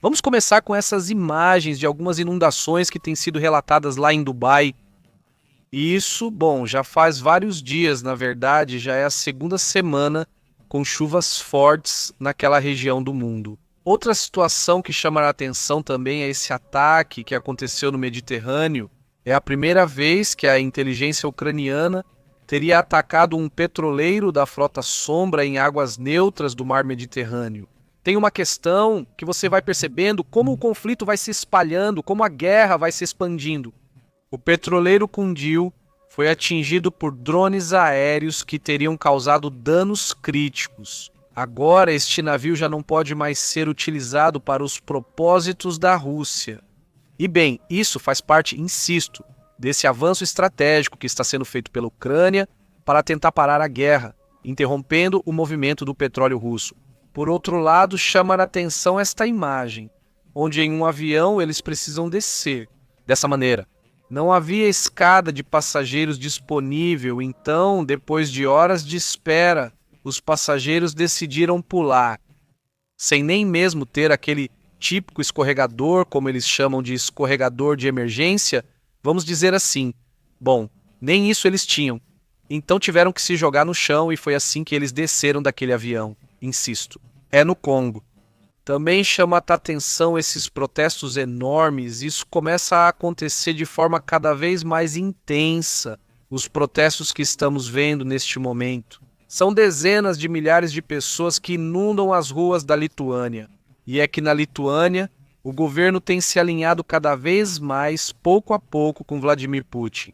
Vamos começar com essas imagens de algumas inundações que têm sido relatadas lá em Dubai. E isso, bom, já faz vários dias, na verdade, já é a segunda semana com chuvas fortes naquela região do mundo. Outra situação que chama a atenção também é esse ataque que aconteceu no Mediterrâneo. É a primeira vez que a inteligência ucraniana teria atacado um petroleiro da frota Sombra em águas neutras do mar Mediterrâneo. Tem uma questão que você vai percebendo como o conflito vai se espalhando, como a guerra vai se expandindo. O petroleiro Kundil foi atingido por drones aéreos que teriam causado danos críticos. Agora, este navio já não pode mais ser utilizado para os propósitos da Rússia. E bem, isso faz parte, insisto, desse avanço estratégico que está sendo feito pela Ucrânia para tentar parar a guerra, interrompendo o movimento do petróleo russo. Por outro lado, chama a atenção esta imagem, onde em um avião eles precisam descer. Dessa maneira, não havia escada de passageiros disponível, então, depois de horas de espera, os passageiros decidiram pular, sem nem mesmo ter aquele típico escorregador, como eles chamam de escorregador de emergência, vamos dizer assim. Bom, nem isso eles tinham. Então tiveram que se jogar no chão e foi assim que eles desceram daquele avião. Insisto, é no Congo. Também chama a atenção esses protestos enormes, isso começa a acontecer de forma cada vez mais intensa, os protestos que estamos vendo neste momento. São dezenas de milhares de pessoas que inundam as ruas da Lituânia. E é que na Lituânia, o governo tem se alinhado cada vez mais, pouco a pouco, com Vladimir Putin.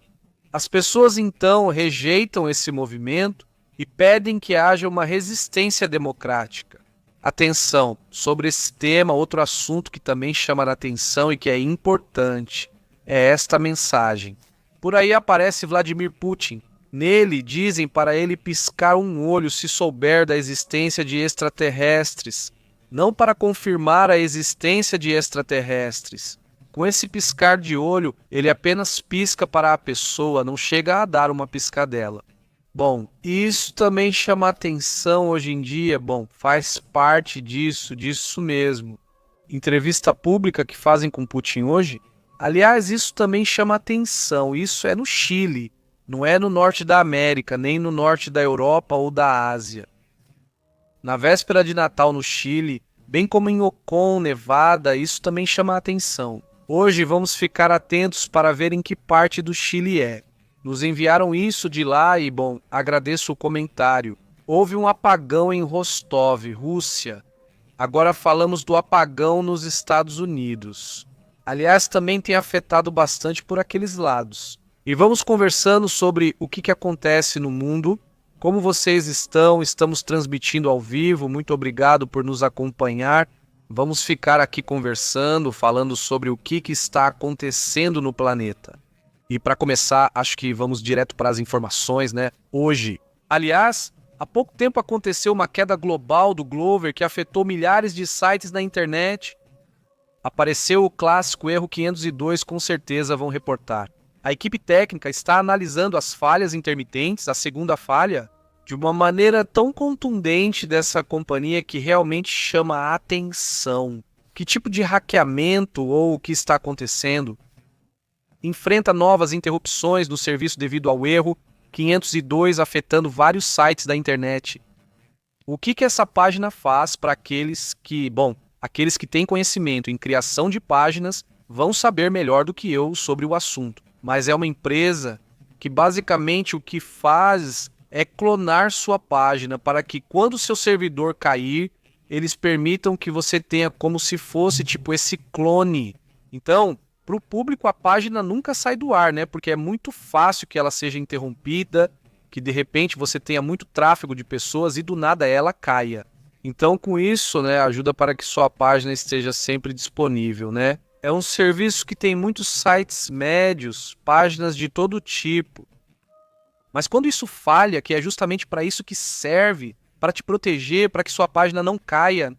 As pessoas então rejeitam esse movimento e pedem que haja uma resistência democrática. Atenção, sobre esse tema, outro assunto que também chama a atenção e que é importante, é esta mensagem. Por aí aparece Vladimir Putin. Nele, dizem para ele piscar um olho se souber da existência de extraterrestres, não para confirmar a existência de extraterrestres. Com esse piscar de olho, ele apenas pisca para a pessoa, não chega a dar uma piscadela. Bom, isso também chama atenção hoje em dia, faz parte disso mesmo. Entrevista pública que fazem com Putin hoje, aliás, isso também chama atenção, isso é no Chile, não é no norte da América, nem no norte da Europa ou da Ásia. Na véspera de Natal no Chile, bem como em Ocon, Nevada, isso também chama a atenção. Hoje vamos ficar atentos para ver em que parte do Chile é. Nos enviaram isso de lá e, agradeço o comentário. Houve um apagão em Rostov, Rússia. Agora falamos do apagão nos Estados Unidos. Aliás, também tem afetado bastante por aqueles lados. E vamos conversando sobre o que acontece no mundo. Como vocês estão? Estamos transmitindo ao vivo. Muito obrigado por nos acompanhar. Vamos ficar aqui conversando, falando sobre o que está acontecendo no planeta. E para começar, acho que vamos direto para as informações, né? Hoje. Aliás, há pouco tempo aconteceu uma queda global do Glover que afetou milhares de sites na internet. Apareceu o clássico erro 502, com certeza vão reportar. A equipe técnica está analisando as falhas intermitentes, a segunda falha, de uma maneira tão contundente dessa companhia que realmente chama a atenção. Que tipo de hackeamento ou o que está acontecendo? Enfrenta novas interrupções no serviço devido ao erro 502 afetando vários sites da internet. O que essa página faz para aqueles que têm conhecimento em criação de páginas vão saber melhor do que eu sobre o assunto. Mas é uma empresa que basicamente o que faz é clonar sua página para que quando seu servidor cair, eles permitam que você tenha como se fosse tipo esse clone. Então, para o público, a página nunca sai do ar, né? Porque é muito fácil que ela seja interrompida, que de repente você tenha muito tráfego de pessoas e do nada ela caia. Então, com isso, né, ajuda para que sua página esteja sempre disponível, né? É um serviço que tem muitos sites médios, páginas de todo tipo. Mas quando isso falha, que é justamente para isso que serve, para te proteger, para que sua página não caia,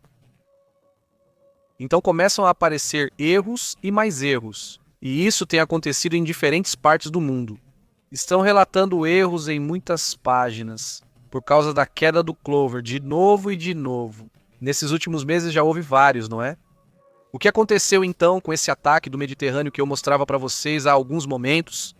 então começam a aparecer erros e mais erros. E isso tem acontecido em diferentes partes do mundo. Estão relatando erros em muitas páginas, por causa da queda do Clover, de novo e de novo. Nesses últimos meses já houve vários, não é? O que aconteceu então com esse ataque do Mediterrâneo que eu mostrava para vocês há alguns momentos?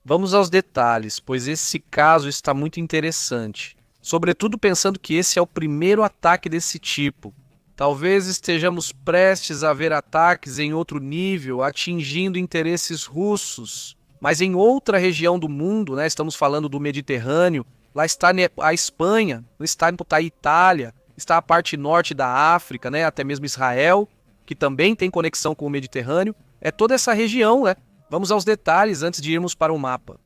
Vamos aos detalhes, pois esse caso está muito interessante. Sobretudo pensando que esse é o primeiro ataque desse tipo. Talvez estejamos prestes a ver ataques em outro nível, atingindo interesses russos. Mas em outra região do mundo, né, estamos falando do Mediterrâneo, lá está a Espanha, está a Itália, está a parte norte da África, né, até mesmo Israel, que também tem conexão com o Mediterrâneo. É toda essa região, né? Vamos aos detalhes antes de irmos para o mapa.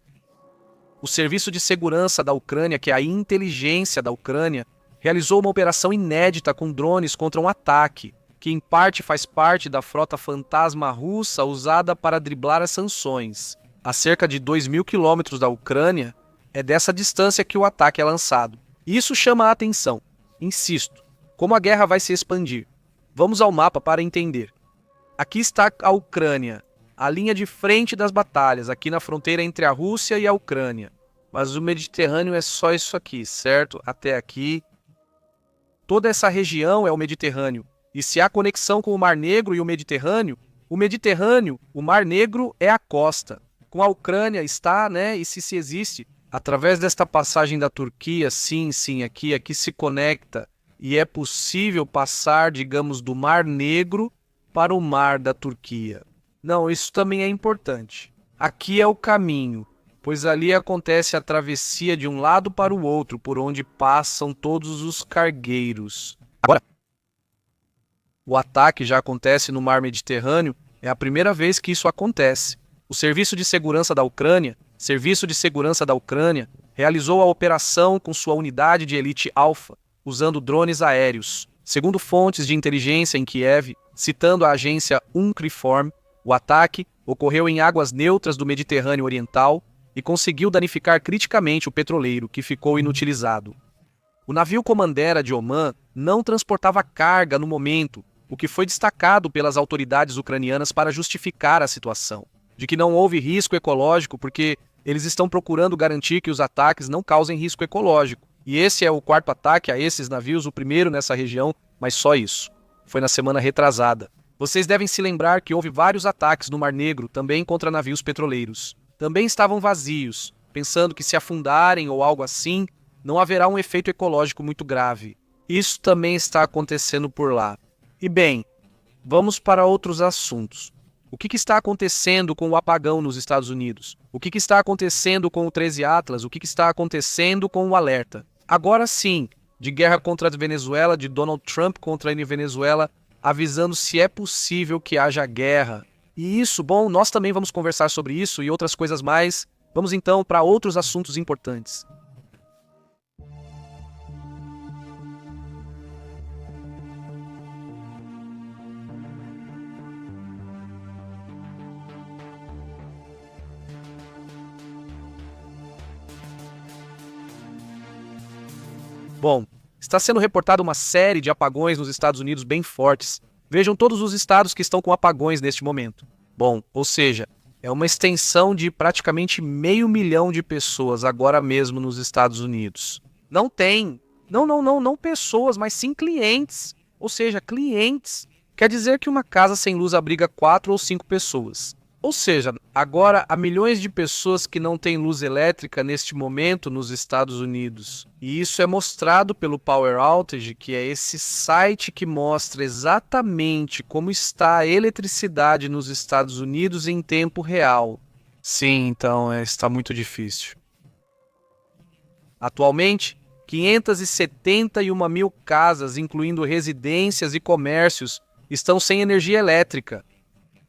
O Serviço de Segurança da Ucrânia, que é a inteligência da Ucrânia, realizou uma operação inédita com drones contra um ataque, que em parte faz parte da frota fantasma russa usada para driblar as sanções. A cerca de 2.000 quilômetros da Ucrânia, é dessa distância que o ataque é lançado. Isso chama a atenção. Insisto, como a guerra vai se expandir? Vamos ao mapa para entender. Aqui está a Ucrânia, a linha de frente das batalhas, aqui na fronteira entre a Rússia e a Ucrânia. Mas o Mediterrâneo é só isso aqui, certo? Até aqui. Toda essa região é o Mediterrâneo. E se há conexão com o Mar Negro e o Mediterrâneo, o Mar Negro é a costa. Com a Ucrânia está, né? E se existe. Através desta passagem da Turquia, sim, aqui se conecta. E é possível passar, digamos, do Mar Negro para o Mar da Turquia. Não, isso também é importante. Aqui é o caminho, pois ali acontece a travessia de um lado para o outro, por onde passam todos os cargueiros. Agora, o ataque já acontece no Mar Mediterrâneo, é a primeira vez que isso acontece. O Serviço de Segurança da Ucrânia, realizou a operação com sua unidade de elite Alpha, usando drones aéreos. Segundo fontes de inteligência em Kiev, citando a agência Ukrinform, o ataque ocorreu em águas neutras do Mediterrâneo Oriental e conseguiu danificar criticamente o petroleiro, que ficou inutilizado. O navio Comandera de Oman não transportava carga no momento, o que foi destacado pelas autoridades ucranianas para justificar a situação, de que não houve risco ecológico porque eles estão procurando garantir que os ataques não causem risco ecológico. E esse é o quarto ataque a esses navios, o primeiro nessa região, mas só isso. Foi na semana retrasada. Vocês devem se lembrar que houve vários ataques no Mar Negro, também contra navios petroleiros. Também estavam vazios, pensando que se afundarem ou algo assim, não haverá um efeito ecológico muito grave. Isso também está acontecendo por lá. E bem, vamos para outros assuntos. O que está acontecendo com o apagão nos Estados Unidos? O que está acontecendo com o 13 Atlas? O que está acontecendo com o alerta? Agora sim, de guerra contra a Venezuela, de Donald Trump contra a Venezuela, avisando se é possível que haja guerra. E isso, bom, nós também vamos conversar sobre isso e outras coisas mais. Vamos então para outros assuntos importantes. Bom, está sendo reportada uma série de apagões nos Estados Unidos bem fortes. Vejam todos os estados que estão com apagões neste momento. Bom, ou seja, é uma extensão de praticamente 500 mil de pessoas agora mesmo nos Estados Unidos. Não pessoas, mas sim clientes. Ou seja, clientes. Quer dizer que uma casa sem luz abriga 4 ou 5 pessoas. Ou seja, agora há milhões de pessoas que não têm luz elétrica neste momento nos Estados Unidos. E isso é mostrado pelo Power Outage, que é esse site que mostra exatamente como está a eletricidade nos Estados Unidos em tempo real. Sim, então está muito difícil. Atualmente, 571 mil casas, incluindo residências e comércios, estão sem energia elétrica.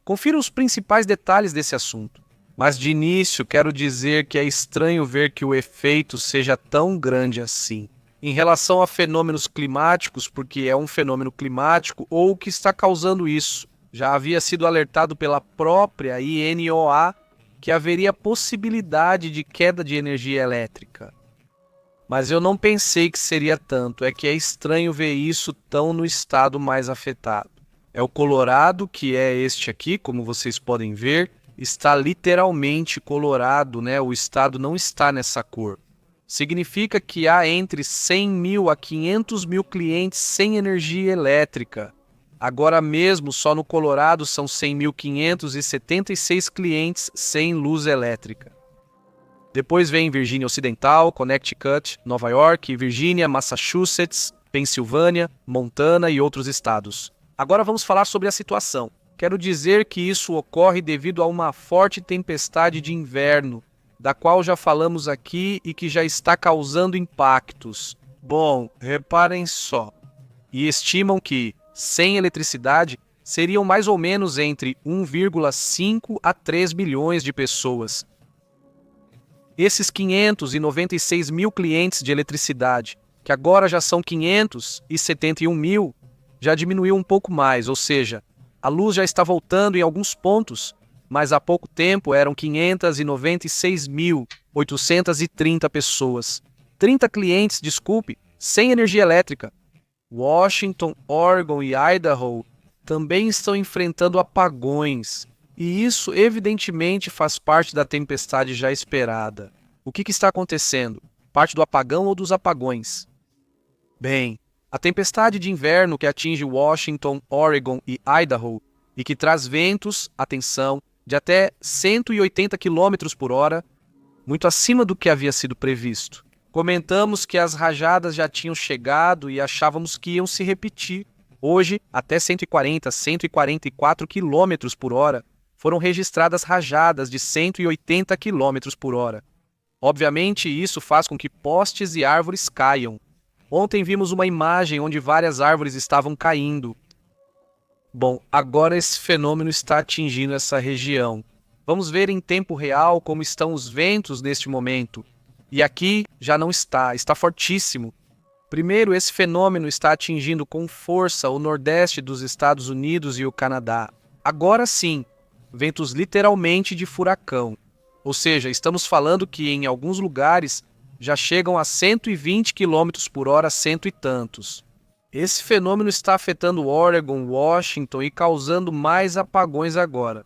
Confira os principais detalhes desse assunto. Mas de início quero dizer que é estranho ver que o efeito seja tão grande assim. Em relação a fenômenos climáticos, porque é um fenômeno climático ou o que está causando isso. Já havia sido alertado pela própria INOA que haveria possibilidade de queda de energia elétrica. Mas eu não pensei que seria tanto, é que é estranho ver isso tão no estado mais afetado. É o Colorado, que é este aqui, como vocês podem ver, está literalmente colorado, né? O estado não está nessa cor. Significa que há entre 100 mil a 500 mil clientes sem energia elétrica. Agora mesmo, só no Colorado são 100.576 clientes sem luz elétrica. Depois vem Virgínia Ocidental, Connecticut, Nova York, Virgínia, Massachusetts, Pensilvânia, Montana e outros estados. Agora vamos falar sobre a situação. Quero dizer que isso ocorre devido a uma forte tempestade de inverno, da qual já falamos aqui e que já está causando impactos. Bom, reparem só. E estimam que, sem eletricidade, seriam mais ou menos entre 1,5 a 3 bilhões de pessoas. Esses 596 mil clientes de eletricidade, que agora já são 571 mil, já diminuiu um pouco mais, ou seja, a luz já está voltando em alguns pontos, mas há pouco tempo eram 596.830 pessoas. 30 clientes, desculpe, sem energia elétrica. Washington, Oregon e Idaho também estão enfrentando apagões, e isso evidentemente faz parte da tempestade já esperada. O que está acontecendo? Parte do apagão ou dos apagões? Bem, a tempestade de inverno que atinge Washington, Oregon e Idaho e que traz ventos, atenção, de até 180 km por hora, muito acima do que havia sido previsto. Comentamos que as rajadas já tinham chegado e achávamos que iam se repetir. Hoje, até 140, 144 km por hora, foram registradas rajadas de 180 km por hora. Obviamente, isso faz com que postes e árvores caiam. Ontem vimos uma imagem onde várias árvores estavam caindo. Bom, agora esse fenômeno está atingindo essa região. Vamos ver em tempo real como estão os ventos neste momento. E aqui já não está fortíssimo. Primeiro, esse fenômeno está atingindo com força o nordeste dos Estados Unidos e o Canadá. Agora sim, ventos literalmente de furacão. Ou seja, estamos falando que em alguns lugares já chegam a 120 km por hora, cento e tantos. Esse fenômeno está afetando Oregon, Washington e causando mais apagões agora.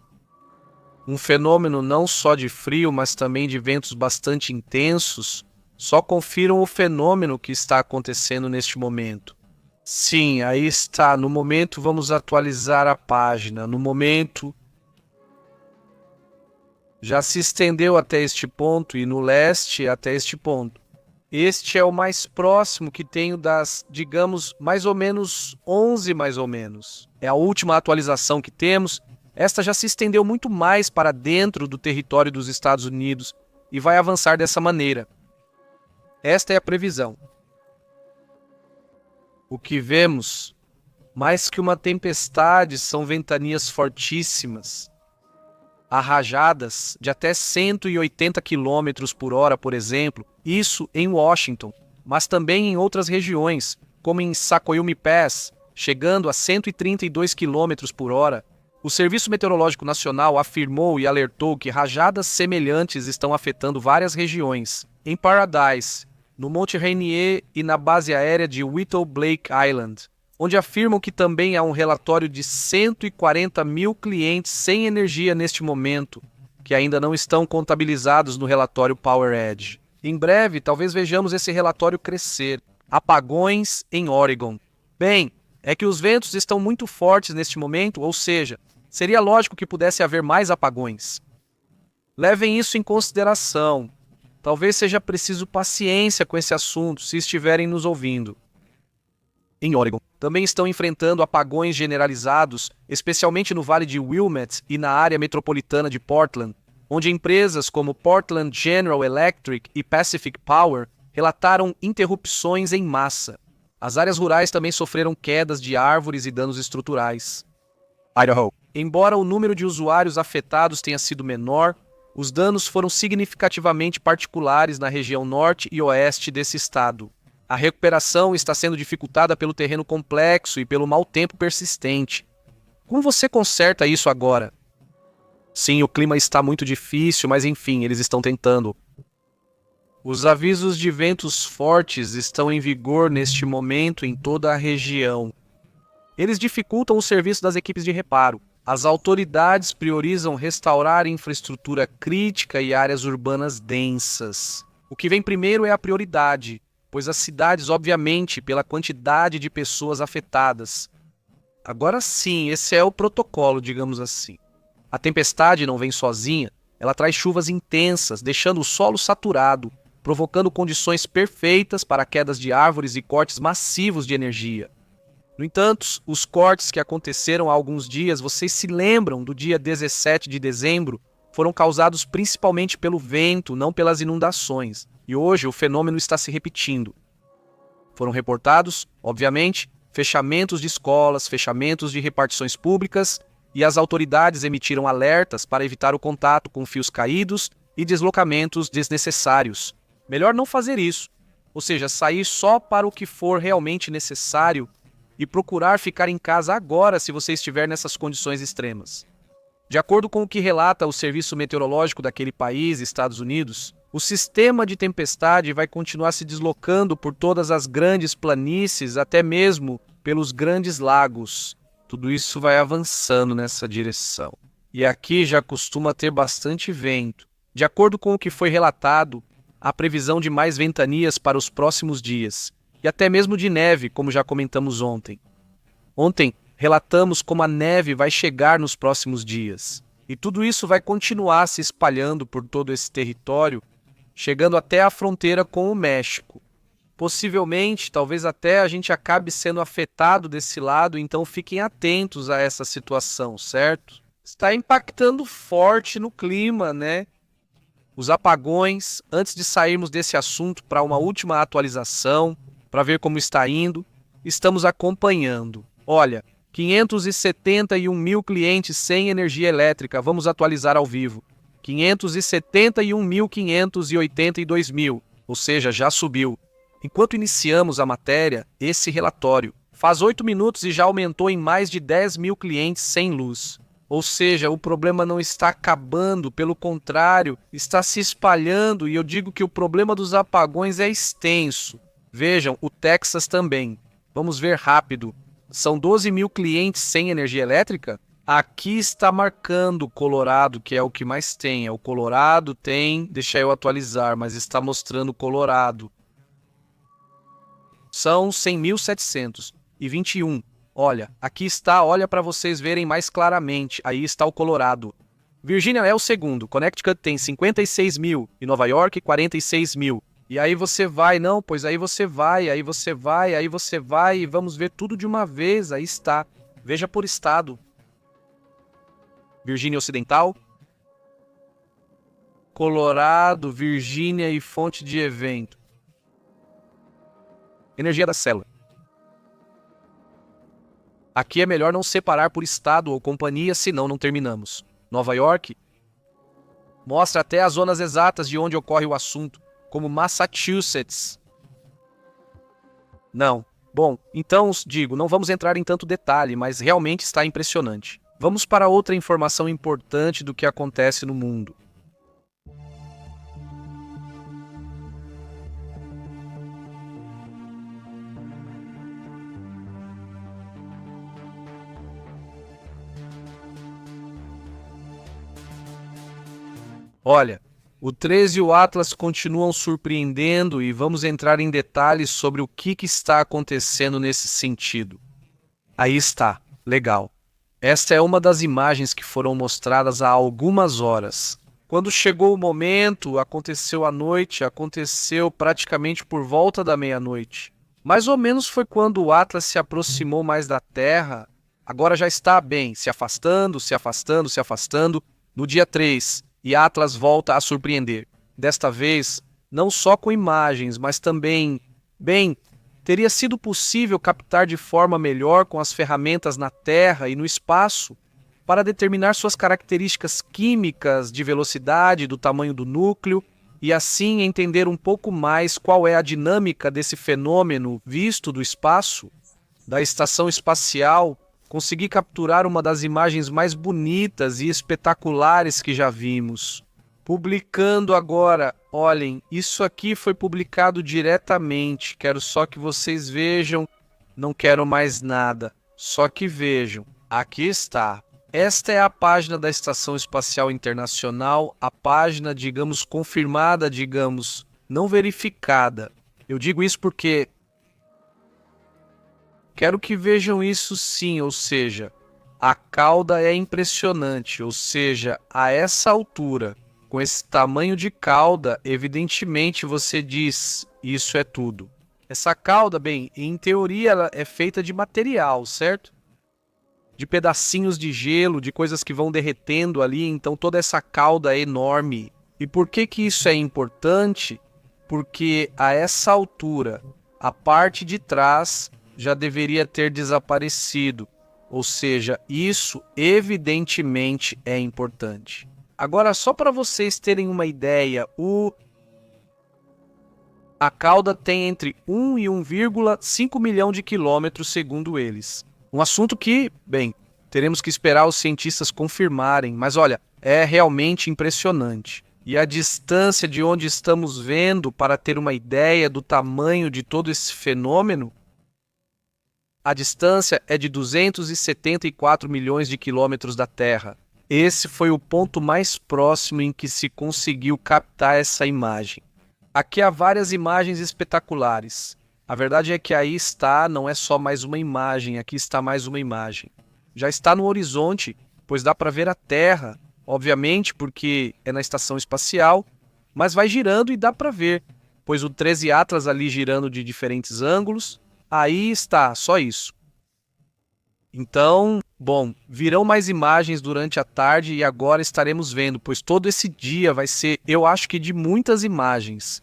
Um fenômeno não só de frio, mas também de ventos bastante intensos. Só confiram o fenômeno que está acontecendo neste momento. Sim, aí está. No momento vamos atualizar a página. No momento já se estendeu até este ponto e no leste até este ponto. Este é o mais próximo que tenho das, digamos, mais ou menos 11 mais ou menos. É a última atualização que temos. Esta já se estendeu muito mais para dentro do território dos Estados Unidos e vai avançar dessa maneira. Esta é a previsão. O que vemos, mais que uma tempestade, são ventanias fortíssimas. Há rajadas de até 180 km por hora, por exemplo, isso em Washington, mas também em outras regiões, como em Sacoyumi Pass, chegando a 132 km por hora. O Serviço Meteorológico Nacional afirmou e alertou que rajadas semelhantes estão afetando várias regiões. Em Paradise, no Monte Rainier e na base aérea de Whittle Blake Island, onde afirmam que também há um relatório de 140 mil clientes sem energia neste momento, que ainda não estão contabilizados no relatório Power Edge. Em breve, talvez vejamos esse relatório crescer. Apagões em Oregon. Bem, é que os ventos estão muito fortes neste momento, ou seja, seria lógico que pudesse haver mais apagões. Levem isso em consideração. Talvez seja preciso paciência com esse assunto se estiverem nos ouvindo. Em Oregon, também estão enfrentando apagões generalizados, especialmente no Vale de Wilmette e na área metropolitana de Portland, onde empresas como Portland General Electric e Pacific Power relataram interrupções em massa. As áreas rurais também sofreram quedas de árvores e danos estruturais. Idaho. Embora o número de usuários afetados tenha sido menor, os danos foram significativamente particulares na região norte e oeste desse estado. A recuperação está sendo dificultada pelo terreno complexo e pelo mau tempo persistente. Como você conserta isso agora? Sim, o clima está muito difícil, mas enfim, eles estão tentando. Os avisos de ventos fortes estão em vigor neste momento em toda a região. Eles dificultam o serviço das equipes de reparo. As autoridades priorizam restaurar infraestrutura crítica e áreas urbanas densas. O que vem primeiro é a prioridade, pois as cidades, obviamente, pela quantidade de pessoas afetadas. Agora sim, esse é o protocolo, digamos assim. A tempestade não vem sozinha, ela traz chuvas intensas, deixando o solo saturado, provocando condições perfeitas para quedas de árvores e cortes massivos de energia. No entanto, os cortes que aconteceram há alguns dias, vocês se lembram do dia 17 de dezembro, foram causados principalmente pelo vento, não pelas inundações. E hoje o fenômeno está se repetindo. Foram reportados, obviamente, fechamentos de escolas, fechamentos de repartições públicas, e as autoridades emitiram alertas para evitar o contato com fios caídos e deslocamentos desnecessários. Melhor não fazer isso, ou seja, sair só para o que for realmente necessário e procurar ficar em casa agora se você estiver nessas condições extremas. De acordo com o que relata o Serviço Meteorológico daquele país, Estados Unidos, o sistema de tempestade vai continuar se deslocando por todas as grandes planícies, até mesmo pelos grandes lagos. Tudo isso vai avançando nessa direção. E aqui já costuma ter bastante vento. De acordo com o que foi relatado, há previsão de mais ventanias para os próximos dias, e até mesmo de neve, como já comentamos ontem. Ontem, relatamos como a neve vai chegar nos próximos dias. E tudo isso vai continuar se espalhando por todo esse território, chegando até a fronteira com o México. Possivelmente, talvez até a gente acabe sendo afetado desse lado, então fiquem atentos a essa situação, certo? Está impactando forte no clima, né? Os apagões, antes de sairmos desse assunto para uma última atualização, para ver como está indo, estamos acompanhando. Olha, 571 mil clientes sem energia elétrica, vamos atualizar ao vivo. 571.582 mil, ou seja, já subiu. Enquanto iniciamos a matéria, esse relatório faz 8 minutos e já aumentou em mais de 10 mil clientes sem luz. Ou seja, o problema não está acabando, pelo contrário, está se espalhando, e eu digo que o problema dos apagões é extenso. Vejam, o Texas também. Vamos ver rápido. São 12 mil clientes sem energia elétrica? Aqui está marcando o Colorado, que é o que mais tem. O Colorado tem, deixa eu atualizar, mas está mostrando o Colorado. São 100.721. Olha, aqui está, olha para vocês verem mais claramente. Aí está o Colorado. Virgínia é o segundo. Connecticut tem 56 mil e Nova York 46 mil. E aí você vai, não, pois aí você vai e vamos ver tudo de uma vez. Aí está. Veja por estado. Virgínia Ocidental, Colorado, Virgínia e fonte de evento. Energia da célula. Aqui é melhor não separar por estado ou companhia, senão não terminamos. Nova York mostra até as zonas exatas de onde ocorre o assunto, como Massachusetts. Não. Bom, então, digo, não vamos entrar em tanto detalhe, mas realmente está impressionante. Vamos para outra informação importante do que acontece no mundo. Olha, o 13 e o Atlas continuam surpreendendo e vamos entrar em detalhes sobre o que está acontecendo nesse sentido. Aí está, legal. Esta é uma das imagens que foram mostradas há algumas horas. Quando chegou o momento, aconteceu à noite, aconteceu praticamente por volta da meia-noite. Mais ou menos foi quando o Atlas se aproximou mais da Terra. Agora já está bem, se afastando, se afastando, se afastando. No dia 3, e Atlas volta a surpreender. Desta vez, não só com imagens, mas também, teria sido possível captar de forma melhor com as ferramentas na Terra e no espaço para determinar suas características químicas de velocidade, do tamanho do núcleo e assim entender um pouco mais qual é a dinâmica desse fenômeno visto do espaço, da estação espacial. Consegui capturar uma das imagens mais bonitas e espetaculares que já vimos. Publicando agora, olhem, isso aqui foi publicado diretamente, quero só que vocês vejam, não quero mais nada, só que vejam, aqui está. Esta é a página da Estação Espacial Internacional, a página, digamos, confirmada, digamos, não verificada. Eu digo isso porque Quero que vejam isso sim, ou seja, a cauda é impressionante, ou seja, a essa altura, com esse tamanho de cauda, evidentemente você diz, isso é tudo. Essa cauda, bem, em teoria ela é feita de material, certo? De pedacinhos de gelo, de coisas que vão derretendo ali, então toda essa cauda é enorme. E por que que isso é importante? Porque a essa altura, a parte de trás já deveria ter desaparecido. Ou seja, isso evidentemente é importante. Agora, só para vocês terem uma ideia, a cauda tem entre 1 e 1,5 milhão de quilômetros, segundo eles. Um assunto que, bem, teremos que esperar os cientistas confirmarem, mas olha, é realmente impressionante. E a distância de onde estamos vendo, para ter uma ideia do tamanho de todo esse fenômeno, a distância é de 274 milhões de quilômetros da Terra. Esse foi o ponto mais próximo em que se conseguiu captar essa imagem. Aqui há várias imagens espetaculares. A verdade é que aí está, não é só mais uma imagem, aqui está mais uma imagem. Já está no horizonte, pois dá para ver a Terra, obviamente porque é na estação espacial, mas vai girando e dá para ver, pois o 13 Atlas ali girando de diferentes ângulos, aí está, só isso. Então, bom, virão mais imagens durante a tarde e agora estaremos vendo, pois todo esse dia vai ser, eu acho que de muitas imagens.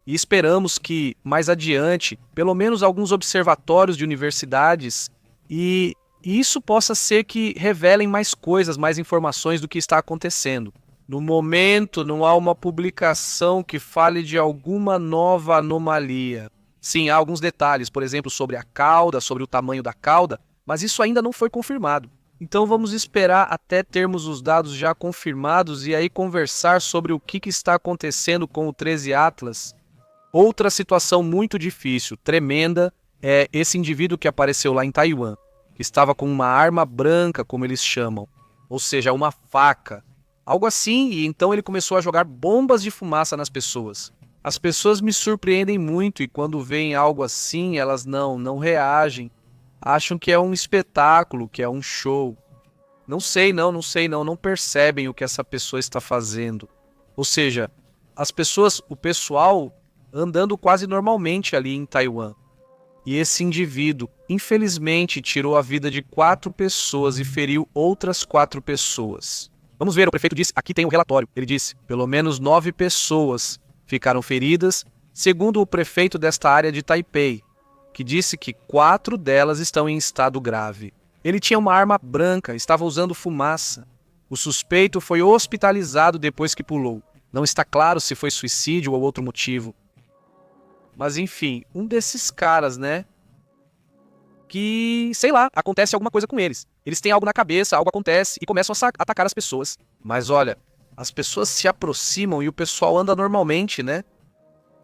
E esperamos que, mais adiante, pelo menos alguns observatórios de universidades, e isso possa ser que revelem mais coisas, mais informações do que está acontecendo. No momento, não há uma publicação que fale de alguma nova anomalia. Sim, há alguns detalhes, por exemplo, sobre a cauda, sobre o tamanho da cauda, mas isso ainda não foi confirmado. Então vamos esperar até termos os dados já confirmados e aí conversar sobre o que está acontecendo com o 13 Atlas. Outra situação muito difícil, tremenda, é esse indivíduo que apareceu lá em Taiwan, que estava com uma arma branca, como eles chamam, ou seja, uma faca. Algo assim, e então ele começou a jogar bombas de fumaça nas pessoas. As pessoas me surpreendem muito e quando veem algo assim, elas não reagem. Acham que é um espetáculo, que é um show. Não sei não percebem o que essa pessoa está fazendo. Ou seja, as pessoas, o pessoal andando quase normalmente ali em Taiwan. E esse indivíduo, infelizmente, tirou a vida de 4 pessoas e feriu outras 4 pessoas. Vamos ver, o prefeito disse, aqui tem o relatório, ele disse, pelo menos 9 pessoas ficaram feridas, segundo o prefeito desta área de Taipei, que disse que 4 delas estão em estado grave. Ele tinha uma arma branca, estava usando fumaça. O suspeito foi hospitalizado depois que pulou. Não está claro se foi suicídio ou outro motivo. Mas enfim, um desses caras, né? Que, sei lá, acontece alguma coisa com eles. Eles têm algo na cabeça, algo acontece e começam a atacar as pessoas. Mas olha, as pessoas se aproximam e o pessoal anda normalmente, né?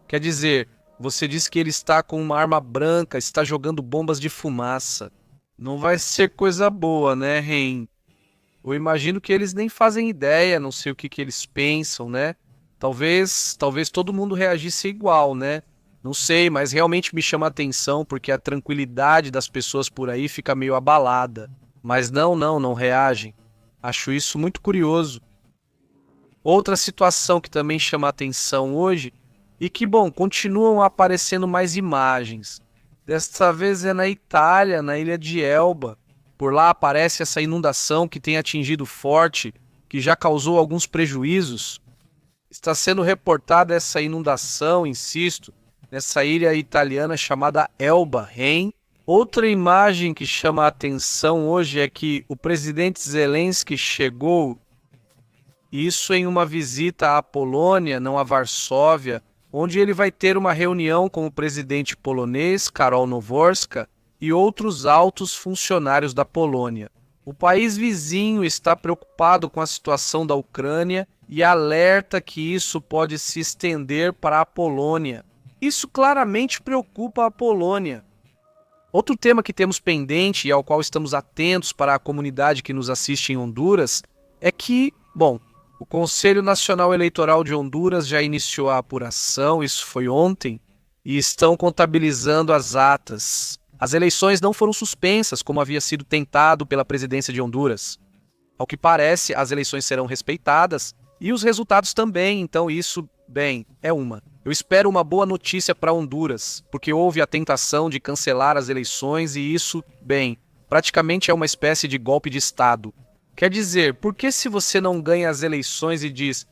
Quer dizer, você disse que ele está com uma arma branca, está jogando bombas de fumaça. Não vai ser coisa boa, né, Ren? Eu imagino que eles nem fazem ideia, não sei o que eles pensam, né? Talvez todo mundo reagisse igual, né? Não sei, mas realmente me chama a atenção porque a tranquilidade das pessoas por aí fica meio abalada. Mas não reagem. Acho isso muito curioso. Outra situação que também chama a atenção hoje e que, bom, continuam aparecendo mais imagens. Desta vez é na Itália, na ilha de Elba. Por lá aparece essa inundação que tem atingido forte, que já causou alguns prejuízos. Está sendo reportada essa inundação, insisto, nessa ilha italiana chamada Elba, Rhen. Outra imagem que chama a atenção hoje é que o presidente Zelensky chegou, isso em uma visita à Polônia, não a Varsóvia, onde ele vai ter uma reunião com o presidente polonês, Karol Nawrocka, e outros altos funcionários da Polônia. O país vizinho está preocupado com a situação da Ucrânia e alerta que isso pode se estender para a Polônia. Isso claramente preocupa a Polônia. Outro tema que temos pendente e ao qual estamos atentos para a comunidade que nos assiste em Honduras é que, bom, o Conselho Nacional Eleitoral de Honduras já iniciou a apuração, isso foi ontem, e estão contabilizando as atas. As eleições não foram suspensas, como havia sido tentado pela presidência de Honduras. Ao que parece, as eleições serão respeitadas e os resultados também, então isso, bem, é uma. Eu espero uma boa notícia para Honduras, porque houve a tentação de cancelar as eleições e isso, bem, praticamente é uma espécie de golpe de Estado. Quer dizer, por que se você não ganha as eleições e diz,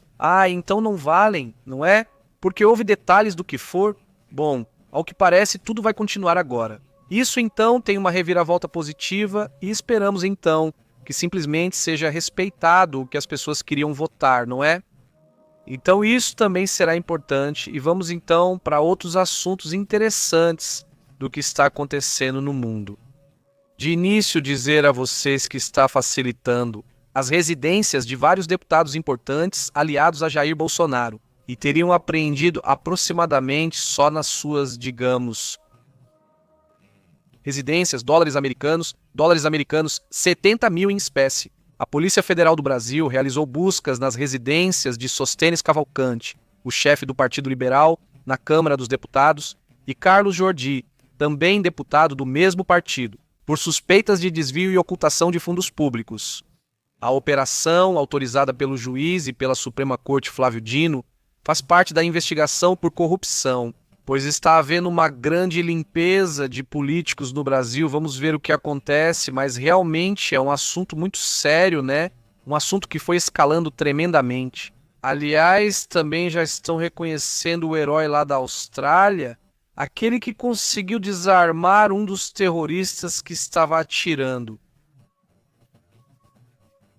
então não valem, não é? Porque houve detalhes do que for? Bom, ao que parece, tudo vai continuar agora. Isso então tem uma reviravolta positiva e esperamos então que simplesmente seja respeitado o que as pessoas queriam votar, não é? Então isso também será importante e vamos então para outros assuntos interessantes do que está acontecendo no mundo. De início, dizer a vocês que está facilitando as residências de vários deputados importantes aliados a Jair Bolsonaro e teriam apreendido aproximadamente só nas suas, digamos, residências, dólares americanos, 70 mil em espécie. A Polícia Federal do Brasil realizou buscas nas residências de Sosthenes Cavalcante, o chefe do Partido Liberal, na Câmara dos Deputados, e Carlos Jordi, também deputado do mesmo partido, por suspeitas de desvio e ocultação de fundos públicos. A operação, autorizada pelo juiz e pela Suprema Corte Flávio Dino, faz parte da investigação por corrupção, pois está havendo uma grande limpeza de políticos no Brasil. Vamos ver o que acontece, mas realmente é um assunto muito sério, né? Um assunto que foi escalando tremendamente. Aliás, também já estão reconhecendo o herói lá da Austrália, aquele que conseguiu desarmar um dos terroristas que estava atirando.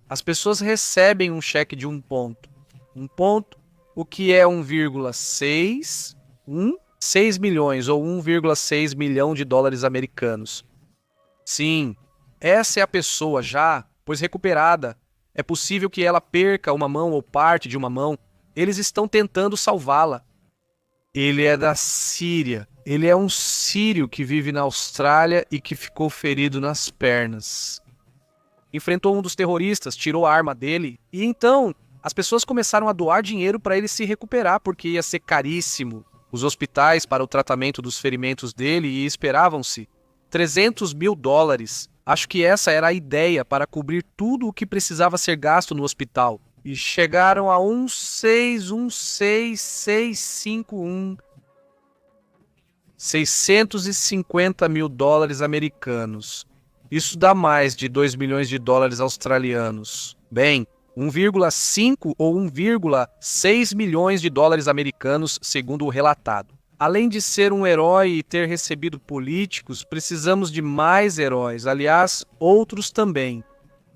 As pessoas recebem um cheque de um ponto. Um ponto, o que é 6 milhões ou 1,6 milhão de dólares americanos. Sim, essa é a pessoa já, pois recuperada. É possível que ela perca uma mão ou parte de uma mão. Eles estão tentando salvá-la. Ele é da Síria. Ele é um sírio que vive na Austrália e que ficou ferido nas pernas. Enfrentou um dos terroristas, tirou a arma dele e então as pessoas começaram a doar dinheiro para ele se recuperar porque ia ser caríssimo. Os hospitais para o tratamento dos ferimentos dele e esperavam-se 300 mil dólares. Acho que essa era a ideia para cobrir tudo o que precisava ser gasto no hospital. E chegaram a 650 mil dólares americanos. Isso dá mais de 2 milhões de dólares australianos. Bem, 1,5 ou 1,6 milhões de dólares americanos, segundo o relatado. Além de ser um herói e ter recebido políticos, precisamos de mais heróis, aliás, outros também.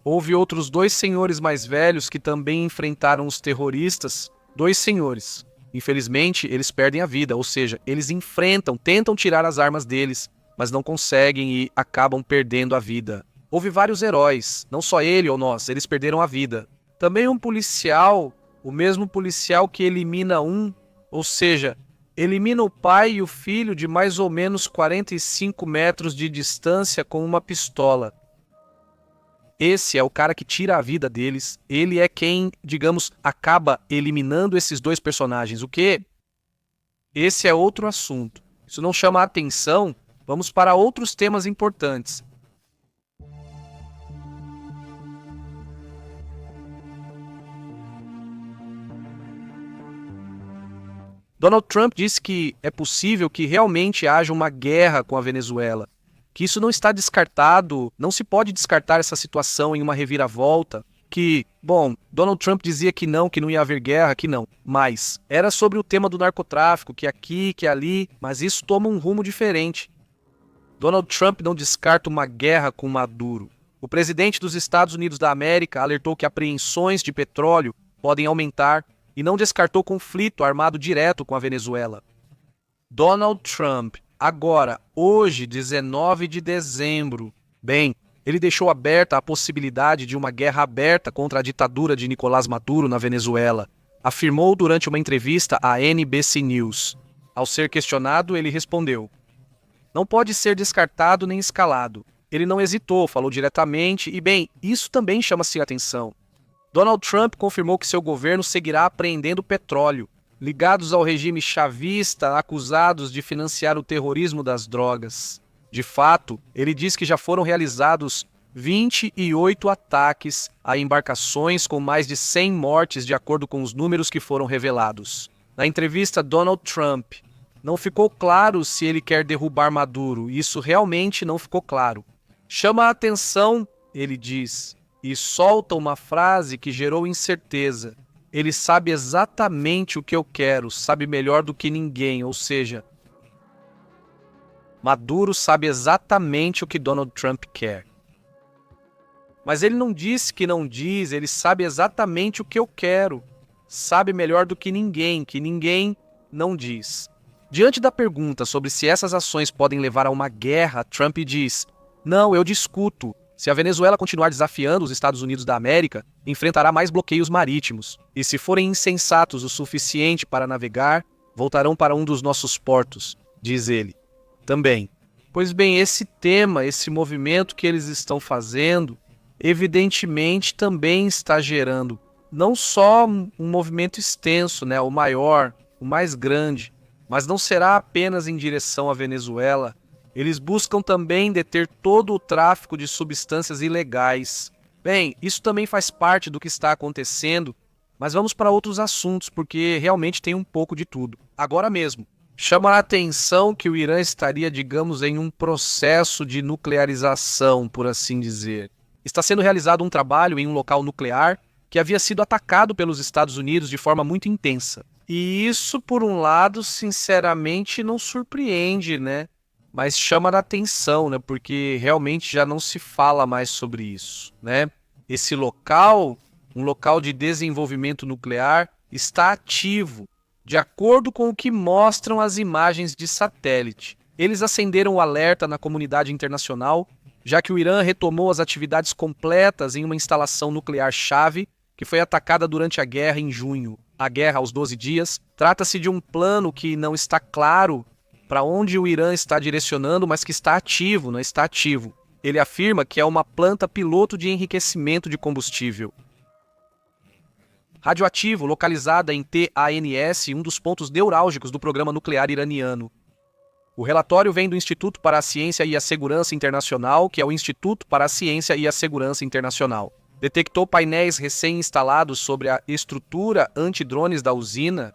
Houve outros 2 senhores mais velhos que também enfrentaram os terroristas. 2 senhores. Infelizmente, eles perdem a vida, ou seja, eles enfrentam, tentam tirar as armas deles, mas não conseguem e acabam perdendo a vida. Houve vários heróis, não só ele ou nós, eles perderam a vida. Também um policial, o mesmo policial que elimina ou seja, elimina o pai e o filho de mais ou menos 45 metros de distância com uma pistola. Esse é o cara que tira a vida deles, ele é quem, digamos, acaba eliminando esses 2 personagens. O quê? Esse é outro assunto. Isso não chama a atenção, vamos para outros temas importantes. Donald Trump disse que é possível que realmente haja uma guerra com a Venezuela, que isso não está descartado, não se pode descartar essa situação em uma reviravolta, Donald Trump dizia que não ia haver guerra, que não, mas era sobre o tema do narcotráfico, que aqui, que ali, mas isso toma um rumo diferente. Donald Trump não descarta uma guerra com Maduro. O presidente dos Estados Unidos da América alertou que apreensões de petróleo podem aumentar e não descartou conflito armado direto com a Venezuela. Donald Trump, agora, hoje, 19 de dezembro, ele deixou aberta a possibilidade de uma guerra aberta contra a ditadura de Nicolás Maduro na Venezuela, afirmou durante uma entrevista à NBC News. Ao ser questionado, ele respondeu: "Não pode ser descartado nem escalado." Ele não hesitou, falou diretamente e, isso também chama-se atenção. Donald Trump confirmou que seu governo seguirá apreendendo petróleo, ligados ao regime chavista, acusados de financiar o terrorismo das drogas. De fato, ele diz que já foram realizados 28 ataques a embarcações com mais de 100 mortes, de acordo com os números que foram revelados. Na entrevista, Donald Trump não ficou claro se ele quer derrubar Maduro. Isso realmente não ficou claro. Chama a atenção, ele diz, e solta uma frase que gerou incerteza. Ele sabe exatamente o que eu quero, sabe melhor do que ninguém, ou seja, Maduro sabe exatamente o que Donald Trump quer. Mas ele não disse que não diz, ele sabe exatamente o que eu quero, sabe melhor do que ninguém não diz. Diante da pergunta sobre se essas ações podem levar a uma guerra, Trump diz: "Não, eu discuto. Se a Venezuela continuar desafiando os Estados Unidos da América, enfrentará mais bloqueios marítimos. E se forem insensatos o suficiente para navegar, voltarão para um dos nossos portos", diz ele. Também. Pois bem, esse tema, esse movimento que eles estão fazendo, evidentemente também está gerando não só um movimento extenso, né, o maior, o mais grande, mas não será apenas em direção à Venezuela. Eles buscam também deter todo o tráfico de substâncias ilegais. Bem, isso também faz parte do que está acontecendo, mas vamos para outros assuntos, porque realmente tem um pouco de tudo. Agora mesmo, chama a atenção que o Irã estaria, digamos, em um processo de nuclearização, por assim dizer. Está sendo realizado um trabalho em um local nuclear que havia sido atacado pelos Estados Unidos de forma muito intensa. E isso, por um lado, sinceramente, não surpreende, né? Mas chama a atenção, né? Porque realmente já não se fala mais sobre isso, né? Esse local, um local de desenvolvimento nuclear, está ativo, de acordo com o que mostram as imagens de satélite. Eles acenderam o alerta na comunidade internacional, já que o Irã retomou as atividades completas em uma instalação nuclear-chave que foi atacada durante a guerra em junho. A guerra aos 12 dias trata-se de um plano que não está claro para onde o Irã está direcionando, mas que está ativo, não está ativo. Ele afirma que é uma planta piloto de enriquecimento de combustível radioativo localizada em TANS, um dos pontos neurálgicos do programa nuclear iraniano. O relatório vem do Instituto para a Ciência e a Segurança Internacional, que é o Instituto para a Ciência e a Segurança Internacional. Detectou painéis recém-instalados sobre a estrutura antidrones da usina.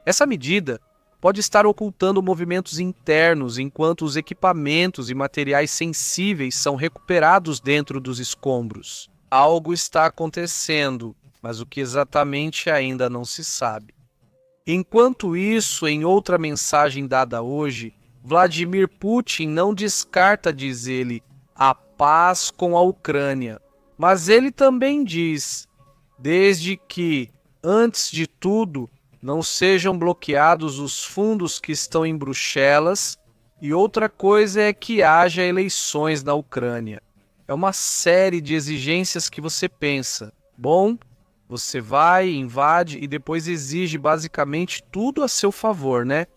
Essa medida pode estar ocultando movimentos internos enquanto os equipamentos e materiais sensíveis são recuperados dentro dos escombros. Algo está acontecendo, mas o que exatamente ainda não se sabe. Enquanto isso, em outra mensagem dada hoje, Vladimir Putin não descarta, diz ele, a paz com a Ucrânia. Mas ele também diz, desde que, antes de tudo, não sejam bloqueados os fundos que estão em Bruxelas, e outra coisa é que haja eleições na Ucrânia. É uma série de exigências que você pensa, bom, você vai, invade e depois exige basicamente tudo a seu favor, né?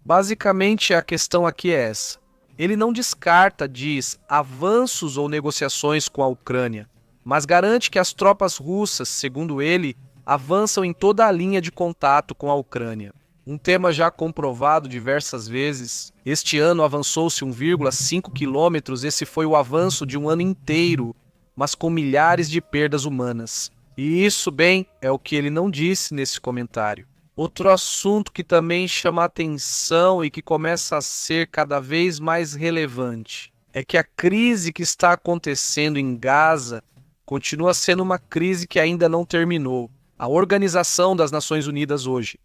Basicamente a questão aqui é essa. Ele não descarta, diz, avanços ou negociações com a Ucrânia, mas garante que as tropas russas, segundo ele, avançam em toda a linha de contato com a Ucrânia. Um tema já comprovado diversas vezes. Este ano avançou-se 1,5 quilômetros, esse foi o avanço de um ano inteiro, mas com milhares de perdas humanas. E isso, bem, é o que ele não disse nesse comentário. Outro assunto que também chama a atenção e que começa a ser cada vez mais relevante é que a crise que está acontecendo em Gaza continua sendo uma crise que ainda não terminou. A Organização das Nações Unidas hoje.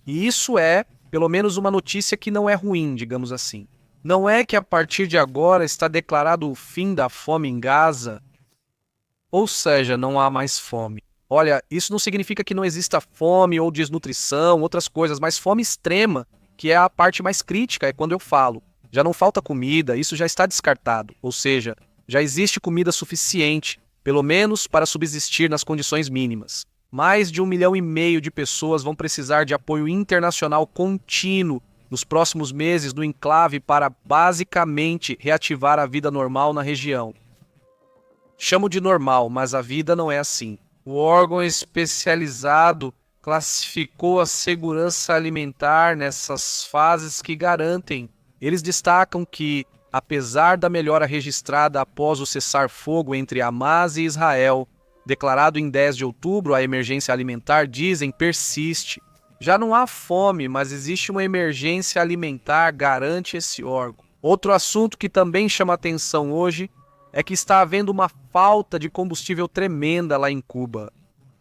E isso é, pelo menos, uma notícia que não é ruim, digamos assim. Não é que a partir de agora está declarado o fim da fome em Gaza, ou seja, não há mais fome. Olha, isso não significa que não exista fome ou desnutrição, outras coisas, mas fome extrema, que é a parte mais crítica, é quando eu falo. Já não falta comida, isso já está descartado, ou seja, já existe comida suficiente, pelo menos para subsistir nas condições mínimas. Mais de 1,5 milhão de pessoas vão precisar de apoio internacional contínuo nos próximos meses no enclave para, basicamente, reativar a vida normal na região. Chamo de normal, mas a vida não é assim. O órgão especializado classificou a segurança alimentar nessas fases que garantem. Eles destacam que apesar da melhora registrada após o cessar-fogo entre Hamas e Israel, declarado em 10 de outubro, a emergência alimentar, dizem, persiste. Já não há fome, mas existe uma emergência alimentar, garante esse órgão. Outro assunto que também chama atenção hoje é que está havendo uma falta de combustível tremenda lá em Cuba.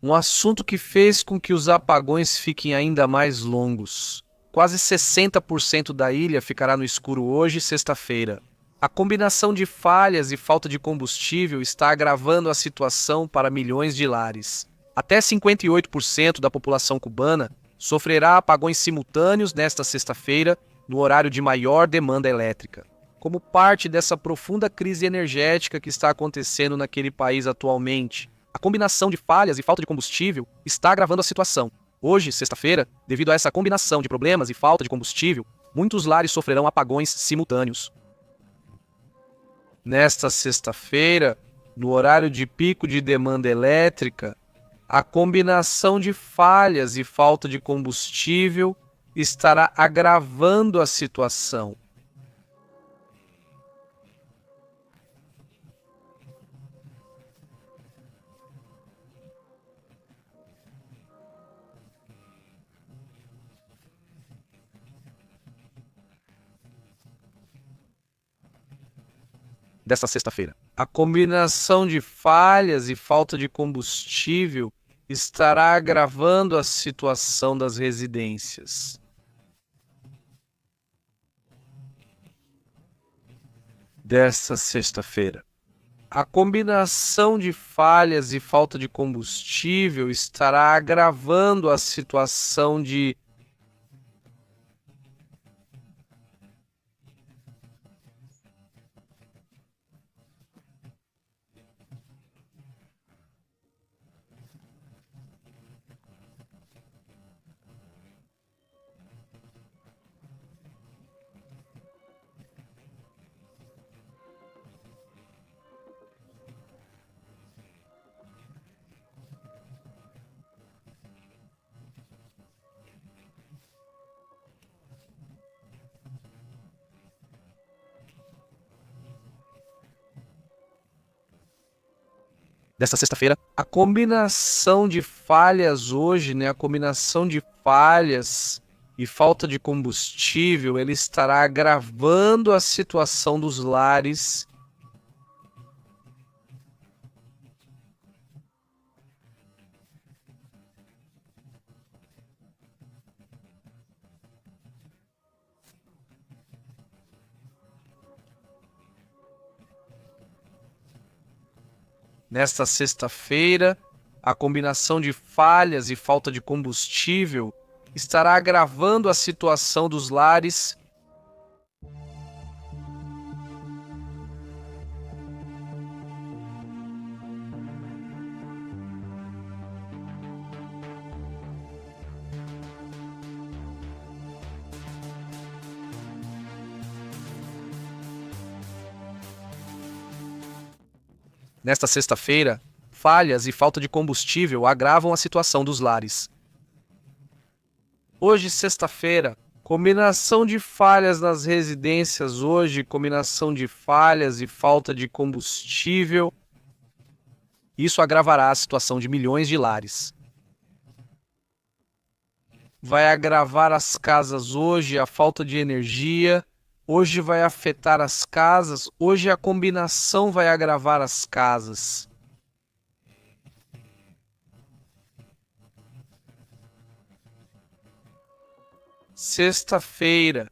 Um assunto que fez com que os apagões fiquem ainda mais longos. Quase 60% da ilha ficará no escuro hoje, sexta-feira. A combinação de falhas e falta de combustível está agravando a situação para milhões de lares. Até 58% da população cubana sofrerá apagões simultâneos nesta sexta-feira, no horário de maior demanda elétrica. Como parte dessa profunda crise energética que está acontecendo naquele país atualmente, a combinação de falhas e falta de combustível está agravando a situação. Hoje, sexta-feira, devido a essa combinação de problemas e falta de combustível, muitos lares sofrerão apagões simultâneos. Nesta sexta-feira, no horário de pico de demanda elétrica, a combinação de falhas e falta de combustível estará agravando a situação. Desta sexta-feira. A combinação de falhas e falta de combustível estará agravando a situação das residências. Desta sexta-feira. A combinação de falhas e falta de combustível estará agravando a situação de desta sexta-feira, a combinação de falhas hoje, a combinação de falhas e falta de combustível, ele estará agravando a situação dos lares. Nesta sexta-feira, a combinação de falhas e falta de combustível estará agravando a situação dos lares. Nesta sexta-feira, falhas e falta de combustível agravam a situação dos lares. Hoje, sexta-feira, combinação de falhas nas residências hoje, combinação de falhas e falta de combustível. Isso agravará a situação de milhões de lares. Vai agravar as casas hoje, a falta de energia. Hoje vai afetar as casas, hoje a combinação vai agravar as casas. Sexta-feira,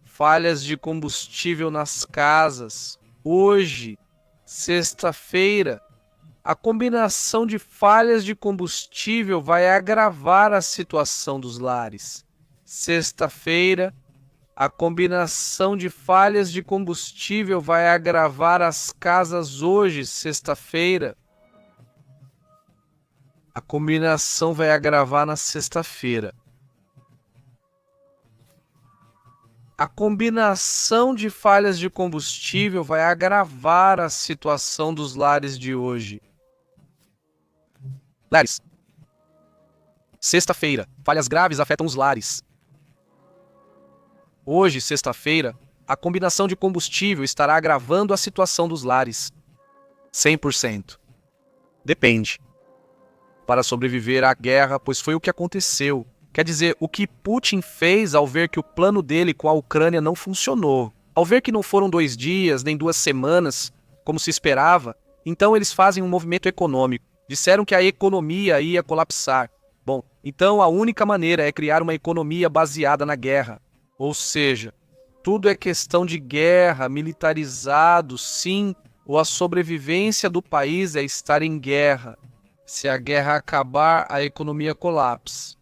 falhas de combustível nas casas. Hoje, sexta-feira, a combinação de falhas de combustível vai agravar a situação dos lares. Sexta-feira, a combinação de falhas de combustível vai agravar as casas hoje, sexta-feira. A combinação vai agravar na sexta-feira. A combinação de falhas de combustível vai agravar a situação dos lares de hoje. Lares. Sexta-feira, falhas graves afetam os lares. Hoje, sexta-feira, a combinação de combustível estará agravando a situação dos lares. 100%. Depende. Para sobreviver à guerra, pois foi o que aconteceu. Quer dizer, o que Putin fez ao ver que o plano dele com a Ucrânia não funcionou. Ao ver que não foram 2 dias, nem 2 semanas, como se esperava, então eles fazem um movimento econômico. Disseram que a economia ia colapsar. Bom, então a única maneira é criar uma economia baseada na guerra. Ou seja, tudo é questão de guerra, militarizado, sim, ou a sobrevivência do país é estar em guerra. Se a guerra acabar, a economia colapsa.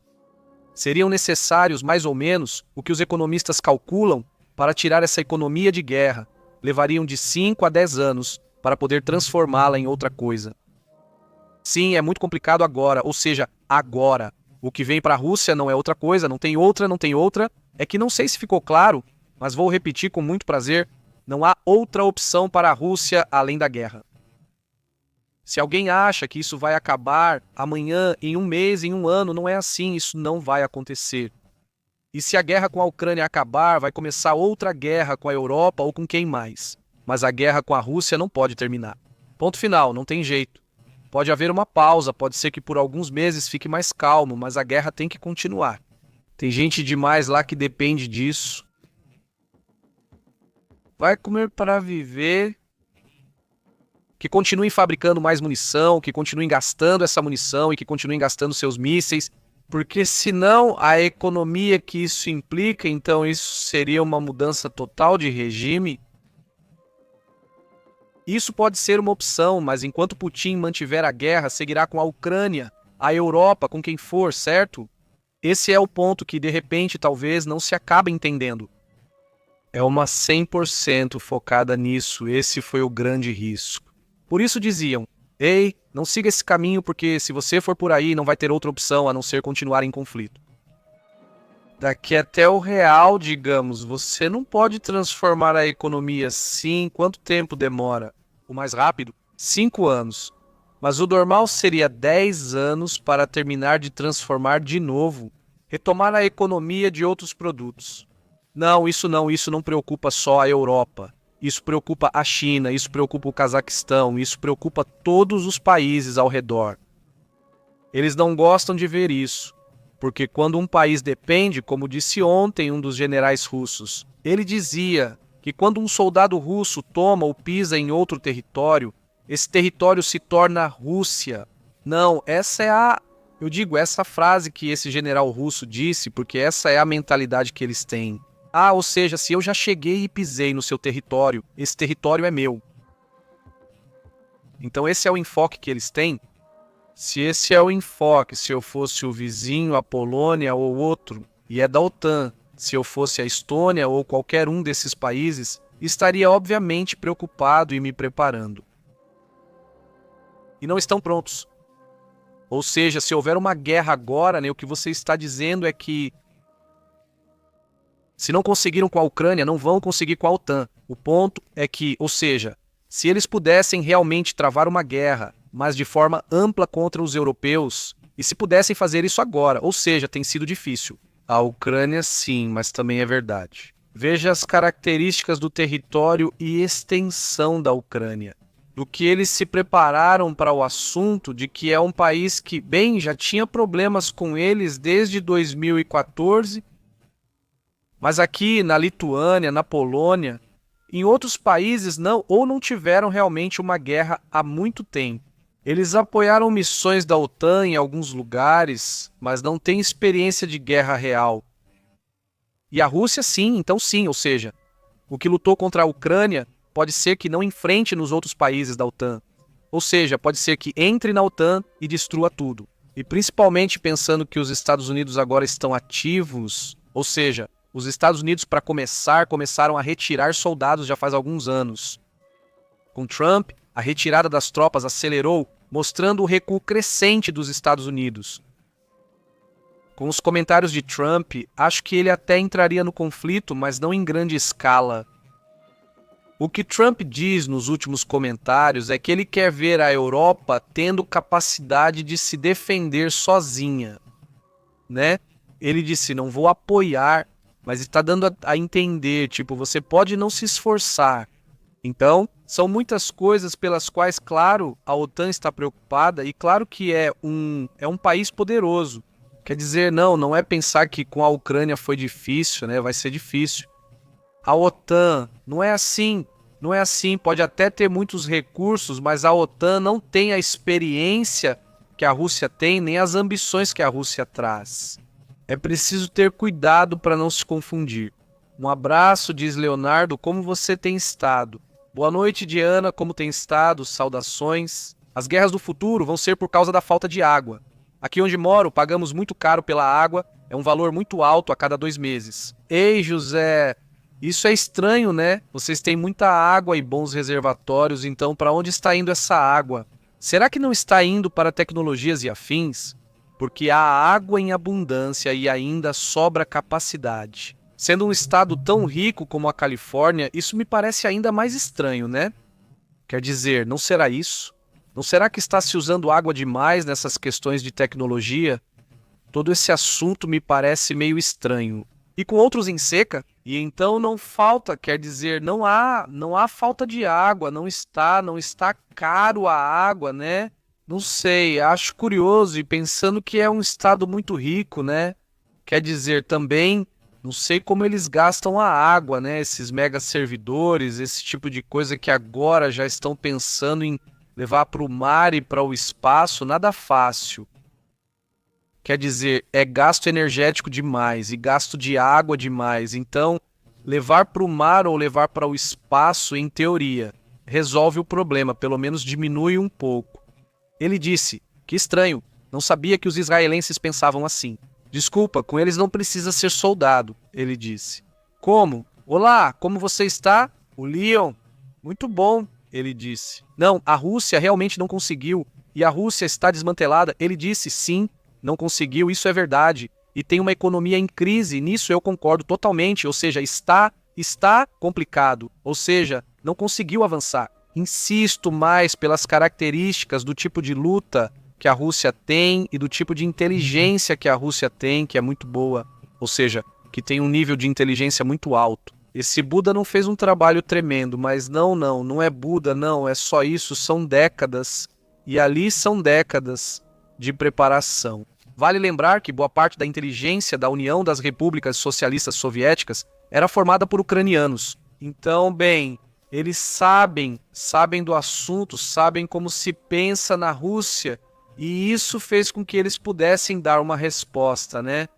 Seriam necessários, mais ou menos, o que os economistas calculam para tirar essa economia de guerra. Levariam de 5 a 10 anos para poder transformá-la em outra coisa. Sim, é muito complicado agora, ou seja, agora. O que vem para a Rússia não é outra coisa, não tem outra. É que não sei se ficou claro, mas vou repetir com muito prazer, não há outra opção para a Rússia além da guerra. Se alguém acha que isso vai acabar amanhã, em 1 mês, em 1 ano, não é assim, isso não vai acontecer. E se a guerra com a Ucrânia acabar, vai começar outra guerra com a Europa ou com quem mais. Mas a guerra com a Rússia não pode terminar. Ponto final, não tem jeito. Pode haver uma pausa, pode ser que por alguns meses fique mais calmo, mas a guerra tem que continuar. Tem gente demais lá que depende disso. Vai comer para viver. Que continuem fabricando mais munição, que continuem gastando essa munição e que continuem gastando seus mísseis, porque senão a economia que isso implica, então isso seria uma mudança total de regime. Isso pode ser uma opção, mas enquanto Putin mantiver a guerra, seguirá com a Ucrânia, a Europa, com quem for, certo? Esse é o ponto que, de repente, talvez não se acabe entendendo. É uma 100% focada nisso, esse foi o grande risco. Por isso diziam, ei, não siga esse caminho porque se você for por aí não vai ter outra opção a não ser continuar em conflito. Daqui até o real, digamos, você não pode transformar a economia assim. Quanto tempo demora? O mais rápido? 5 anos. Mas o normal seria 10 anos para terminar de transformar de novo, retomar a economia de outros produtos. Não, isso não preocupa só a Europa. Isso preocupa a China, isso preocupa o Cazaquistão, isso preocupa todos os países ao redor. Eles não gostam de ver isso, porque quando um país depende, como disse ontem um dos generais russos, ele dizia que quando um soldado russo toma ou pisa em outro território, esse território se torna Rússia. Não, essa frase que esse general russo disse, porque essa é a mentalidade que eles têm. Ou seja, se eu já cheguei e pisei no seu território, esse território é meu. Então esse é o enfoque que eles têm. Se esse é o enfoque, se eu fosse o vizinho, a Polônia ou outro, e é da OTAN, se eu fosse a Estônia ou qualquer um desses países, estaria obviamente preocupado e me preparando. E não estão prontos. Ou seja, se houver uma guerra agora, o que você está dizendo é que se não conseguiram com a Ucrânia, não vão conseguir com a OTAN. O ponto é que, ou seja, se eles pudessem realmente travar uma guerra, mas de forma ampla contra os europeus, e se pudessem fazer isso agora, ou seja, tem sido difícil. A Ucrânia sim, mas também é verdade. Veja as características do território e extensão da Ucrânia. Do que eles se prepararam para o assunto de que é um país que, bem, já tinha problemas com eles desde 2014, mas aqui na Lituânia, na Polônia, em outros países não tiveram realmente uma guerra há muito tempo. Eles apoiaram missões da OTAN em alguns lugares, mas não têm experiência de guerra real. E a Rússia sim, então sim, ou seja, o que lutou contra a Ucrânia pode ser que não enfrente nos outros países da OTAN. Ou seja, pode ser que entre na OTAN e destrua tudo. E principalmente pensando que os Estados Unidos agora estão ativos, ou seja, os Estados Unidos, para começaram a retirar soldados já faz alguns anos. Com Trump, a retirada das tropas acelerou, mostrando o recuo crescente dos Estados Unidos. Com os comentários de Trump, acho que ele até entraria no conflito, mas não em grande escala. O que Trump diz nos últimos comentários é que ele quer ver a Europa tendo capacidade de se defender sozinha, né? Ele disse, não vou apoiar mas está dando a entender, tipo, você pode não se esforçar. Então, são muitas coisas pelas quais, claro, a OTAN está preocupada e claro que é um país poderoso. Quer dizer, não é pensar que com a Ucrânia foi difícil, né? Vai ser difícil. A OTAN não é assim, não é assim. Pode até ter muitos recursos, mas a OTAN não tem a experiência que a Rússia tem, nem as ambições que a Rússia traz. É preciso ter cuidado para não se confundir. Um abraço, diz Leonardo, como você tem estado? Boa noite, Diana, como tem estado? Saudações. As guerras do futuro vão ser por causa da falta de água. Aqui onde moro, pagamos muito caro pela água, é um valor muito alto a cada 2 meses. Ei, José, isso é estranho, né? Vocês têm muita água e bons reservatórios, então para onde está indo essa água? Será que não está indo para tecnologias e afins? Porque há água em abundância e ainda sobra capacidade. Sendo um estado tão rico como a Califórnia, isso me parece ainda mais estranho, né? Quer dizer, não será isso? Não será que está se usando água demais nessas questões de tecnologia? Todo esse assunto me parece meio estranho. E com outros em seca? E então não falta, quer dizer, não há falta de água, não está caro a água, né? Não sei, acho curioso e pensando que é um estado muito rico, né? Quer dizer, também não sei como eles gastam a água, né? Esses mega servidores, esse tipo de coisa que agora já estão pensando em levar para o mar e para o espaço, nada fácil. Quer dizer, é gasto energético demais e gasto de água demais. Então, levar para o mar ou levar para o espaço, em teoria, resolve o problema, pelo menos diminui um pouco. Ele disse, que estranho, não sabia que os israelenses pensavam assim. Desculpa, com eles não precisa ser soldado, ele disse. Como? Olá, como você está? O Leon? Muito bom, ele disse. Não, a Rússia realmente não conseguiu. E a Rússia está desmantelada. Ele disse, sim, não conseguiu, isso é verdade. E tem uma economia em crise, nisso eu concordo totalmente. Ou seja, está complicado. Ou seja, não conseguiu avançar. Insisto mais pelas características do tipo de luta que a Rússia tem e do tipo de inteligência que a Rússia tem, que é muito boa. Ou seja, que tem um nível de inteligência muito alto. Esse Buda não fez um trabalho tremendo, mas não é Buda, não, é só isso, são décadas. E ali são décadas de preparação. Vale lembrar que boa parte da inteligência da União das Repúblicas Socialistas Soviéticas era formada por ucranianos. Então, bem, eles sabem do assunto, sabem como se pensa na Rússia, e isso fez com que eles pudessem dar uma resposta, né?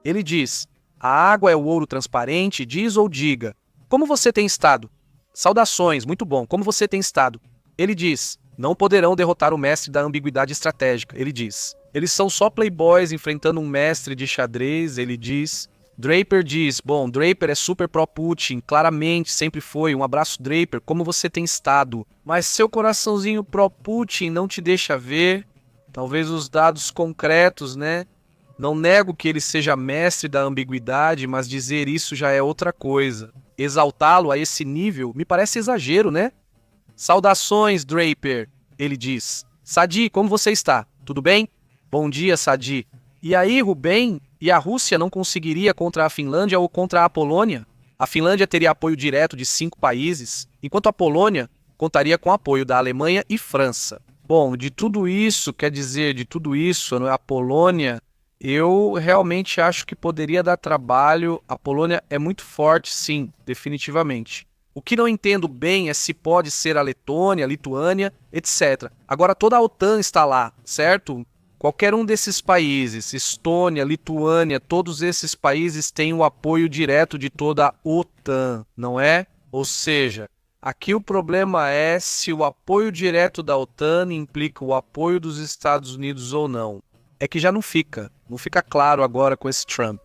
Ele diz, a água é o ouro transparente, diz ou diga. Como você tem estado? Saudações, muito bom, como você tem estado? Ele diz, não poderão derrotar o mestre da ambiguidade estratégica, ele diz. Eles são só playboys enfrentando um mestre de xadrez, ele diz. Draper diz, bom, Draper é super pró-Putin, claramente, sempre foi. Um abraço, Draper, como você tem estado? Mas seu coraçãozinho pró-Putin não te deixa ver, talvez os dados concretos, né? Não nego que ele seja mestre da ambiguidade, mas dizer isso já é outra coisa. Exaltá-lo a esse nível me parece exagero, né? Saudações, Draper, ele diz. Sadi, como você está? Tudo bem? Bom dia, Sadi. E aí, Rubem? E a Rússia não conseguiria contra a Finlândia ou contra a Polônia? A Finlândia teria apoio direto de 5 países, enquanto a Polônia contaria com apoio da Alemanha e França. Bom, de tudo isso, a Polônia, eu realmente acho que poderia dar trabalho. A Polônia é muito forte, sim, definitivamente. O que não entendo bem é se pode ser a Letônia, a Lituânia, etc. Agora toda a OTAN está lá, certo? Qualquer um desses países, Estônia, Lituânia, todos esses países têm o apoio direto de toda a OTAN, não é? Ou seja, aqui o problema é se o apoio direto da OTAN implica o apoio dos Estados Unidos ou não. É que já não fica claro agora com esse Trump.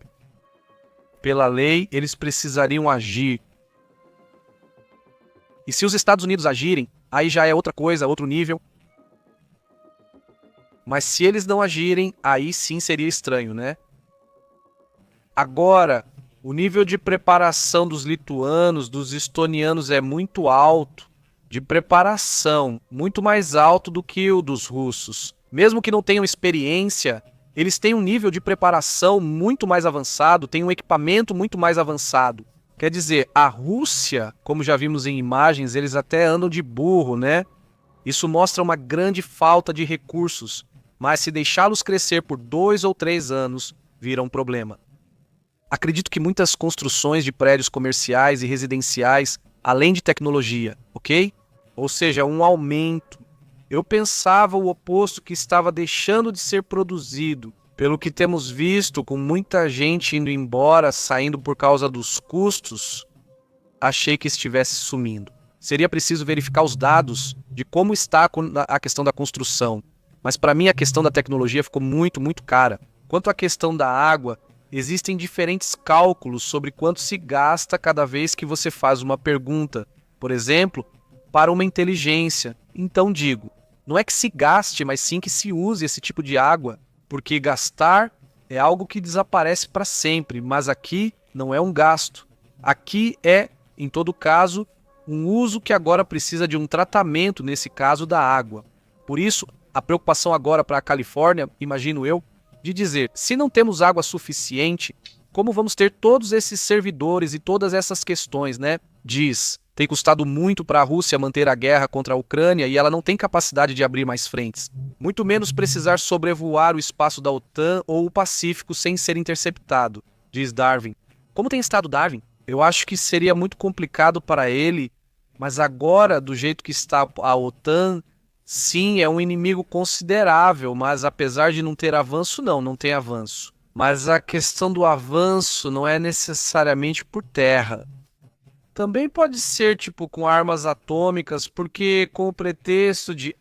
Pela lei, eles precisariam agir. E se os Estados Unidos agirem, aí já é outra coisa, outro nível. Mas se eles não agirem, aí sim seria estranho, né? Agora, o nível de preparação dos lituanos, dos estonianos é muito alto. De preparação, muito mais alto do que o dos russos. Mesmo que não tenham experiência, Eles têm um nível de preparação muito mais avançado, têm um equipamento muito mais avançado. Quer dizer, a Rússia, como já vimos em imagens, eles até andam de burro, né? Isso mostra uma grande falta de recursos, mas se deixá-los crescer por 2 ou 3 anos, vira um problema. Acredito que muitas construções de prédios comerciais e residenciais, além de tecnologia, ok? Ou seja, um aumento. Eu pensava o oposto, que estava deixando de ser produzido. Pelo que temos visto, com muita gente indo embora, saindo por causa dos custos, achei que estivesse sumindo. Seria preciso verificar os dados de como está a questão da construção. Mas para mim a questão da tecnologia ficou muito, muito cara. Quanto à questão da água, existem diferentes cálculos sobre quanto se gasta cada vez que você faz uma pergunta. Por exemplo, para uma inteligência. Então digo, não é que se gaste, mas sim que se use esse tipo de água. Porque gastar é algo que desaparece para sempre, mas aqui não é um gasto. Aqui é, em todo caso, um uso que agora precisa de um tratamento, nesse caso da água. Por isso, a preocupação agora para a Califórnia, imagino eu, de dizer, se não temos água suficiente, como vamos ter todos esses servidores e todas essas questões, né? Diz, tem custado muito para a Rússia manter a guerra contra a Ucrânia e ela não tem capacidade de abrir mais frentes. Muito menos precisar sobrevoar o espaço da OTAN ou o Pacífico sem ser interceptado, diz Darwin. Como tem estado Darwin? Eu acho que seria muito complicado para ele, mas agora, do jeito que está a OTAN, sim, é um inimigo considerável, mas apesar de não ter avanço, não tem avanço. Mas a questão do avanço não é necessariamente por terra. Também pode ser, tipo, com armas atômicas, porque com o pretexto de,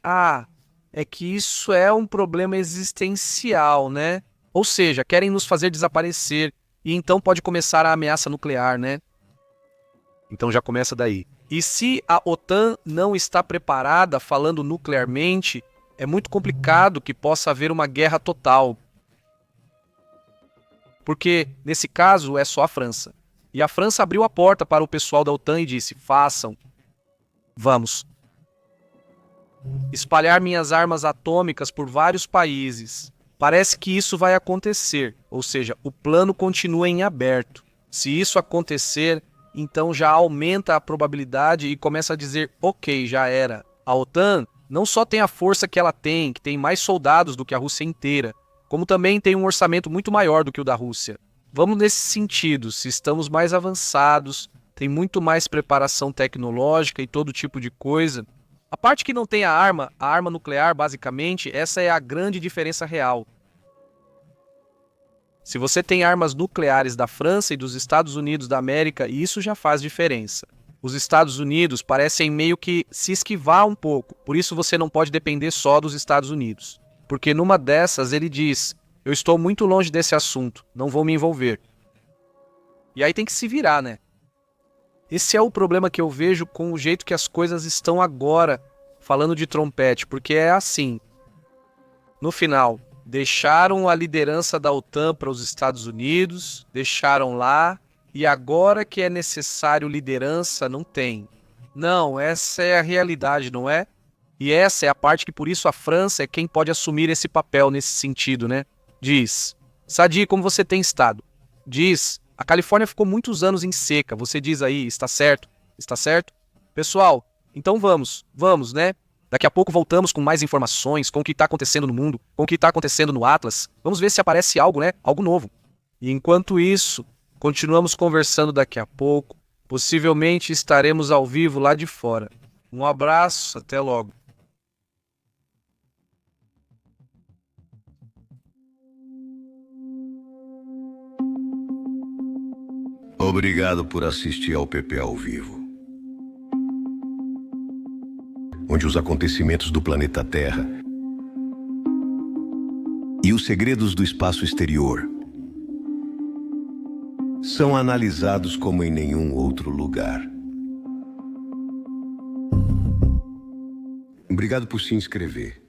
é que isso é um problema existencial, né? Ou seja, querem nos fazer desaparecer, e então pode começar a ameaça nuclear, né? Então já começa daí. E se a OTAN não está preparada, falando nuclearmente, é muito complicado que possa haver uma guerra total. Porque, nesse caso, é só a França. E a França abriu a porta para o pessoal da OTAN e disse, façam. Vamos. Espalhar minhas armas atômicas por vários países. Parece que isso vai acontecer, ou seja, o plano continua em aberto. Se isso acontecer, então já aumenta a probabilidade e começa a dizer, ok, já era. A OTAN não só tem a força que ela tem, que tem mais soldados do que a Rússia inteira, como também tem um orçamento muito maior do que o da Rússia. Vamos nesse sentido, se estamos mais avançados, tem muito mais preparação tecnológica e todo tipo de coisa. A parte que não tem a arma nuclear, basicamente, essa é a grande diferença real. Se você tem armas nucleares da França e dos Estados Unidos da América, isso já faz diferença. Os Estados Unidos parecem meio que se esquivar um pouco, por isso você não pode depender só dos Estados Unidos. Porque numa dessas ele diz, eu estou muito longe desse assunto, não vou me envolver. E aí tem que se virar, né? Esse é o problema que eu vejo com o jeito que as coisas estão agora, falando de trompete, porque é assim. No final, deixaram a liderança da OTAN para os Estados Unidos, deixaram lá, e agora que é necessário liderança, não tem. Não, essa é a realidade, não é? E essa é a parte que por isso a França é quem pode assumir esse papel nesse sentido, né? Diz, Sadi, como você tem estado? Diz, a Califórnia ficou muitos anos em seca, você diz aí, está certo? Está certo? Pessoal, então vamos, né? Daqui a pouco voltamos com mais informações, com o que está acontecendo no mundo, com o que está acontecendo no Atlas. Vamos ver se aparece algo, né? Algo novo. E enquanto isso, continuamos conversando daqui a pouco. Possivelmente estaremos ao vivo lá de fora. Um abraço, até logo. Obrigado por assistir ao PP ao vivo, onde os acontecimentos do planeta Terra e os segredos do espaço exterior são analisados como em nenhum outro lugar. Obrigado por se inscrever.